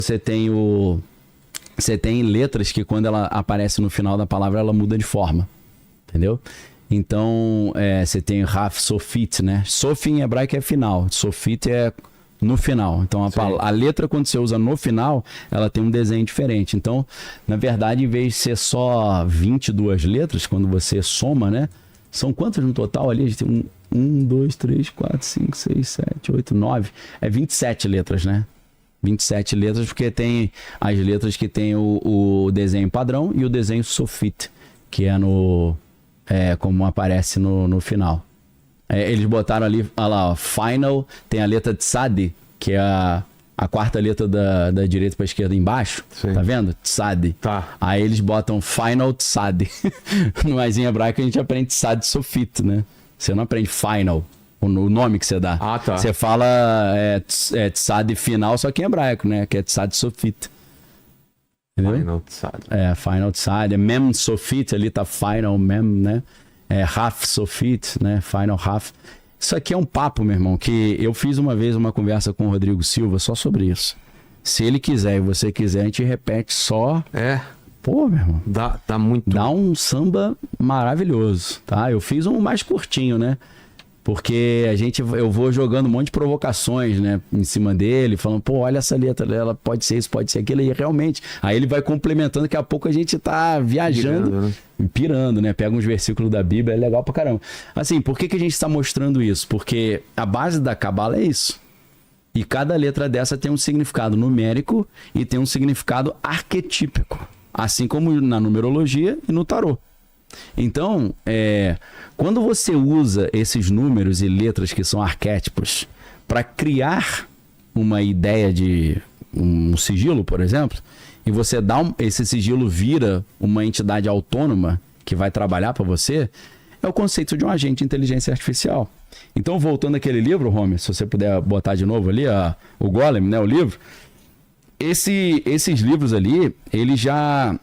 Você tem letras que quando ela aparece no final da palavra, ela muda de forma. Entendeu? Então, você tem Raf, Sofit, né? Sof em hebraico é final. Sofit é no final. Então, a letra, quando você usa no final, ela tem um desenho diferente. Então, na verdade, em vez de ser só 22 letras, quando você soma, né? São quantas no total ali? A gente tem 1, 2, 3, 4, 5, 6, 7, 8, 9. É 27 letras, né? 27 letras, porque tem as letras que tem o desenho padrão e o desenho Sofit, que é como aparece no final. Eles botaram ali, olha lá, ó, final, tem a letra Tzad, que é a quarta letra da direita para a esquerda embaixo. Sim. Tá vendo? Tzad. Tá. Aí eles botam final Tzad. Mas em hebraico a gente aprende Tzad Sofit, né? Você não aprende final, o nome que você dá. Ah, tá. Você fala Tzad final, só que em hebraico, né? Que é Tzad Sofit. Entendeu? Final Tzad. Final Tzad. Mem Sofit, ali tá final mem, né? Raf Sofit, né? Final Raf. Isso aqui é um papo, meu irmão, que eu fiz uma vez uma conversa com o Rodrigo Silva só sobre isso. Se ele quiser e você quiser, a gente repete só. Pô, meu irmão. Dá um samba maravilhoso, tá? Eu fiz um mais curtinho, né? Porque eu vou jogando um monte de provocações, né, em cima dele, falando, pô, olha essa letra dela, pode ser isso, pode ser aquilo, e realmente, aí ele vai complementando, daqui a pouco a gente tá viajando, pirando, né, pega uns versículos da Bíblia, é legal pra caramba. Assim, por que a gente tá mostrando isso? Porque a base da Cabala é isso, e cada letra dessa tem um significado numérico e tem um significado arquetípico, assim como na numerologia e no tarô. Então, quando você usa esses números e letras que são arquétipos para criar uma ideia de um sigilo, por exemplo, e você esse sigilo vira uma entidade autônoma que vai trabalhar para você, é o conceito de um agente de inteligência artificial. Então, voltando àquele livro, Romy, se você puder botar de novo ali, o Golem, né, o livro, esses livros ali, eles já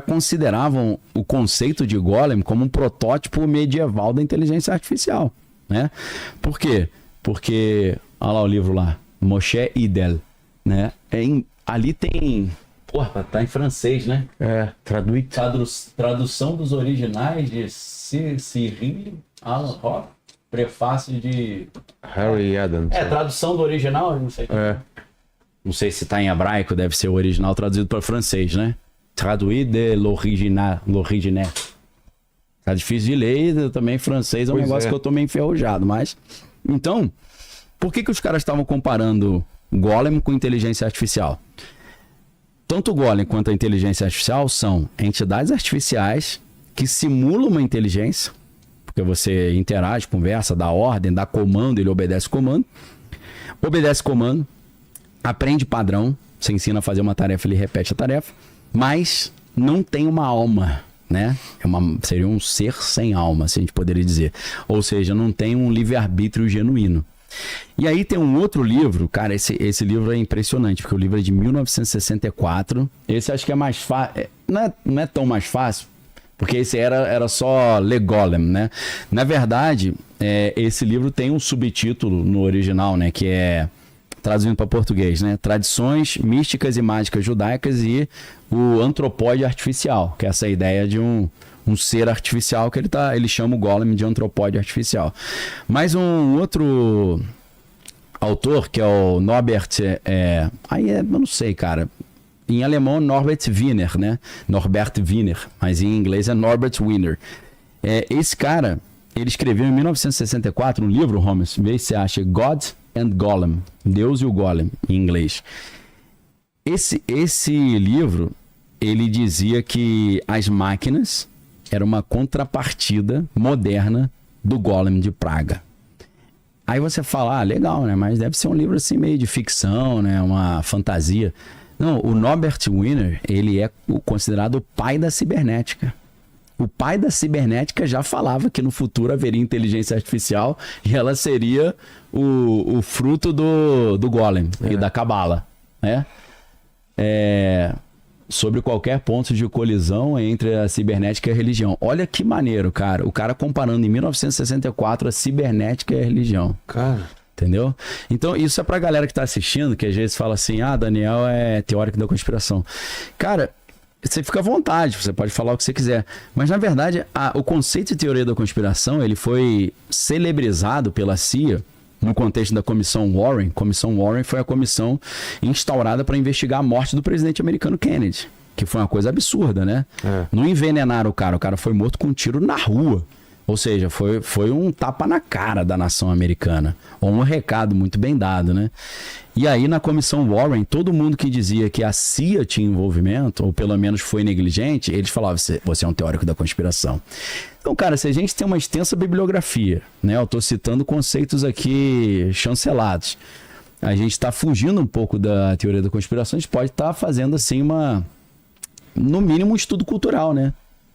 consideravam o conceito de Golem como um protótipo medieval da inteligência artificial, né? Por quê? Porque, olha lá o livro lá, Moshe Idel, né? Ali tem... Porra, tá em francês, né? Tradução dos originais de Cyril Alan Roth, prefácio de... Harry Adams. Tradução do original, não sei. Não sei se tá em hebraico, deve ser o original traduzido para francês, né? Traduit de l'original. Tá difícil de ler e também francês é um negócio que eu tô meio enferrujado, mas... Então, por que os caras estavam comparando Golem com inteligência artificial? Tanto o Golem quanto a inteligência artificial são entidades artificiais que simulam uma inteligência, porque você interage, conversa, dá ordem, dá comando, ele obedece comando, aprende padrão, você ensina a fazer uma tarefa, ele repete a tarefa, mas não tem uma alma, né? Seria um ser sem alma, se a gente poderia dizer. Ou seja, não tem um livre-arbítrio genuíno. E aí tem um outro livro, cara, esse livro é impressionante, porque o livro é de 1964. Esse acho que é mais fácil, não é tão mais fácil, porque esse era só Le Golem, né? Na verdade, esse livro tem um subtítulo no original, né? Que é... traduzindo para português, né? Tradições místicas e mágicas judaicas e o antropóide artificial, que é essa ideia de um ser artificial que ele chama o Golem de antropóide artificial. Mas um outro autor, que é o Norbert... eu não sei, cara. Em alemão, Norbert Wiener, né? Norbert Wiener. Mas em inglês é Norbert Wiener. Esse cara, ele escreveu em 1964 um livro, Holmes, vê se você acha, God and Golem, Deus e o Golem, em inglês. Esse livro, ele dizia que as máquinas eram uma contrapartida moderna do Golem de Praga. Aí você fala, legal, né? Mas deve ser um livro assim meio de ficção, né? Uma fantasia. Não, o Norbert Wiener, ele é considerado o pai da cibernética. O pai da cibernética já falava que no futuro haveria inteligência artificial e ela seria o fruto do Golem e da Cabala, né? Sobre qualquer ponto de colisão entre a cibernética e a religião. Olha que maneiro, cara. O cara comparando em 1964 a cibernética e a religião. Cara... Entendeu? Então, isso é pra galera que tá assistindo, que às vezes fala assim, Daniel é teórico da conspiração. Cara, você fica à vontade, você pode falar o que você quiser. Mas, na verdade, o conceito de teoria da conspiração, ele foi celebrizado pela CIA no contexto da Comissão Warren. Comissão Warren foi a comissão instaurada para investigar a morte do presidente americano Kennedy, que foi uma coisa absurda, né? Não envenenaram o cara foi morto com um tiro na rua. Ou seja, foi um tapa na cara da nação americana. Ou um recado muito bem dado, né? E aí, na Comissão Warren, todo mundo que dizia que a CIA tinha envolvimento, ou pelo menos foi negligente, eles falavam, você é um teórico da conspiração. Então, cara, se a gente tem uma extensa bibliografia, né? Eu estou citando conceitos aqui chancelados. A gente está fugindo um pouco da teoria da conspiração, a gente pode estar fazendo, assim, no mínimo, um estudo cultural, né?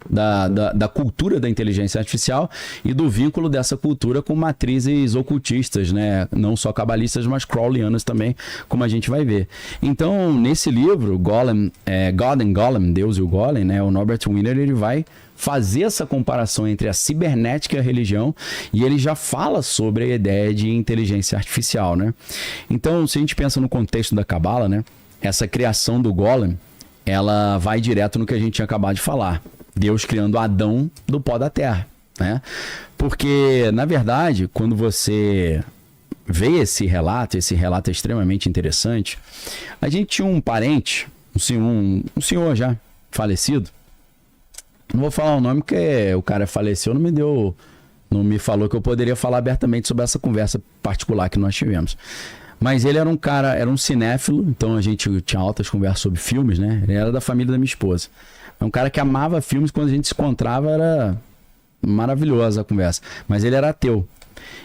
Da cultura da inteligência artificial e do vínculo dessa cultura com matrizes ocultistas, né? Não só cabalistas, mas crowleyanas também, como a gente vai ver. Então, nesse livro, God and Golem, Deus e o Golem, né? O Norbert Wiener, ele vai fazer essa comparação entre a cibernética e a religião, e ele já fala sobre a ideia de inteligência artificial, né? Então, se a gente pensa no contexto da Cabala, né? Essa criação do Golem, ela vai direto no que a gente tinha acabado de falar. Deus criando Adão do pó da terra, né? Porque, na verdade, quando você vê esse relato é extremamente interessante. A gente tinha um parente, um senhor já falecido. Não vou falar o nome porque o cara faleceu, não me falou que eu poderia falar abertamente sobre essa conversa particular que nós tivemos. Mas ele era um cinéfilo, então a gente tinha altas conversas sobre filmes, né? Ele era da família da minha esposa. É um cara que amava filmes, quando a gente se encontrava era maravilhosa a conversa. Mas ele era ateu.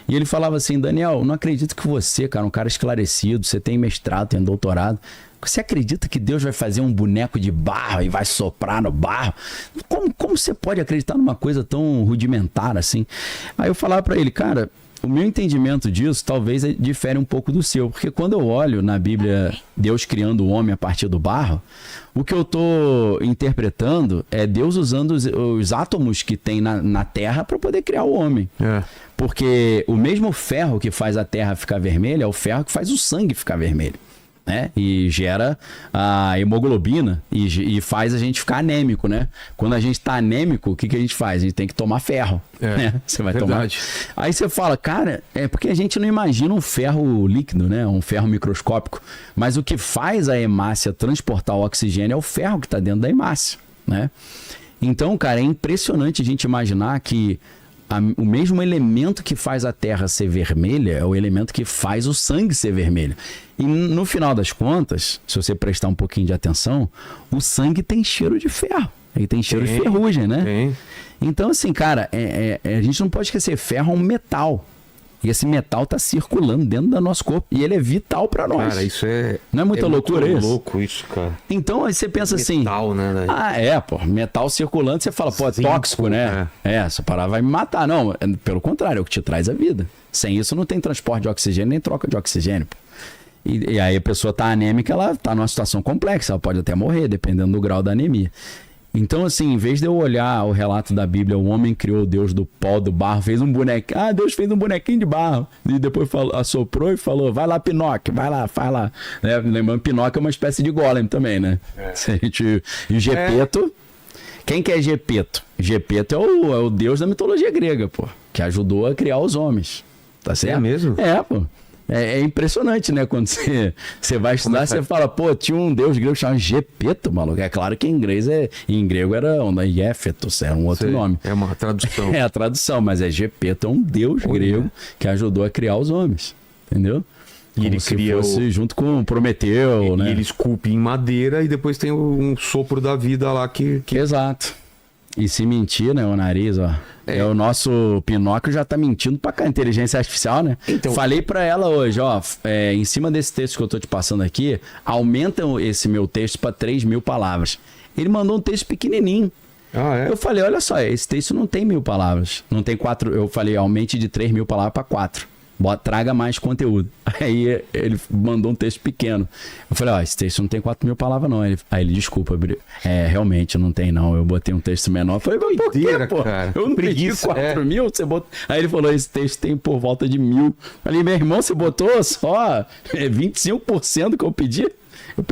E ele falava assim, Daniel, não acredito que você, cara, um cara esclarecido, você tem mestrado, tem doutorado, você acredita que Deus vai fazer um boneco de barro e vai soprar no barro? Como você pode acreditar numa coisa tão rudimentar assim? Aí eu falava pra ele, cara, o meu entendimento disso talvez difere um pouco do seu, porque quando eu olho na Bíblia Deus criando o homem a partir do barro, o que eu estou interpretando é Deus usando os átomos que tem na terra para poder criar o homem. Porque o mesmo ferro que faz a terra ficar vermelha é o ferro que faz o sangue ficar vermelho. Né? E gera a hemoglobina e faz a gente ficar anêmico, né? Quando a gente está anêmico, o que a gente faz? A gente tem que tomar ferro. Né? Você vai verdade. tomar. Aí você fala, cara, é porque a gente não imagina um ferro líquido, né? Um ferro microscópico. Mas o que faz a hemácia transportar o oxigênio é o ferro que está dentro da hemácia, né? Então, cara, é impressionante a gente imaginar que o mesmo elemento que faz a terra ser vermelha é o elemento que faz o sangue ser vermelho. E no final das contas, se você prestar um pouquinho de atenção, o sangue tem cheiro de ferro. Ele tem cheiro de ferrugem, né? Tem. Então, assim, cara, a gente não pode esquecer, ferro é um metal. E esse metal tá circulando dentro do nosso corpo. E ele é vital pra nós. Cara, isso não é muita loucura isso? É louco isso, cara. Então, aí você pensa metal, assim... né? Metal circulando, você fala, é tóxico, né? Essa parada vai me matar. Não, pelo contrário, é o que te traz a vida. Sem isso não tem transporte de oxigênio, nem troca de oxigênio. E aí a pessoa tá anêmica, ela tá numa situação complexa, ela pode até morrer, dependendo do grau da anemia. Então, assim, em vez de eu olhar o relato da Bíblia, o homem criou Deus do pó, do barro, fez um bonequinho. Deus fez um bonequinho de barro. E depois assoprou e falou, vai lá, Pinóquio, vai lá, faz lá. Né? Lembrando, Pinóquio é uma espécie de golem também, né? E Gepeto... Quem que é Gepeto? Gepeto é o deus da mitologia grega, pô. Que ajudou a criar os homens. Tá certo? É mesmo? Pô. É impressionante, né? Quando você vai estudar, você fala, pô, tinha um deus grego chamado Gepeto, maluco. É claro que em grego era Iéfetos, era um outro nome. É uma tradução. É a tradução, mas Gepeto é um deus grego que ajudou a criar os homens, entendeu? E ele cria junto com Prometeu, né? E ele esculpe em madeira e depois tem um sopro da vida lá que... Exato. E se mentir, né, o nariz, ó. O nosso Pinóquio já tá mentindo pra cá, inteligência artificial, né? Então, falei pra ela hoje, ó, em cima desse texto que eu tô te passando aqui, aumenta esse meu texto pra 3.000 palavras. Ele mandou um texto pequenininho. Eu falei, olha só, esse texto não tem 1.000 palavras. Não tem 4, eu falei, aumente de 3.000 palavras pra 4. traga mais conteúdo. Aí ele mandou um texto pequeno. Eu falei, ó, esse texto não tem 4.000 palavras não. Aí ele, desculpa, realmente não tem não. Eu botei um texto menor. Eu falei, por quê, pô? Cara. Eu não pedi 4.000, você botou... Aí ele falou, esse texto tem por volta de 1.000. Eu falei, meu irmão, você botou só 25% que eu pedi? Eu pedi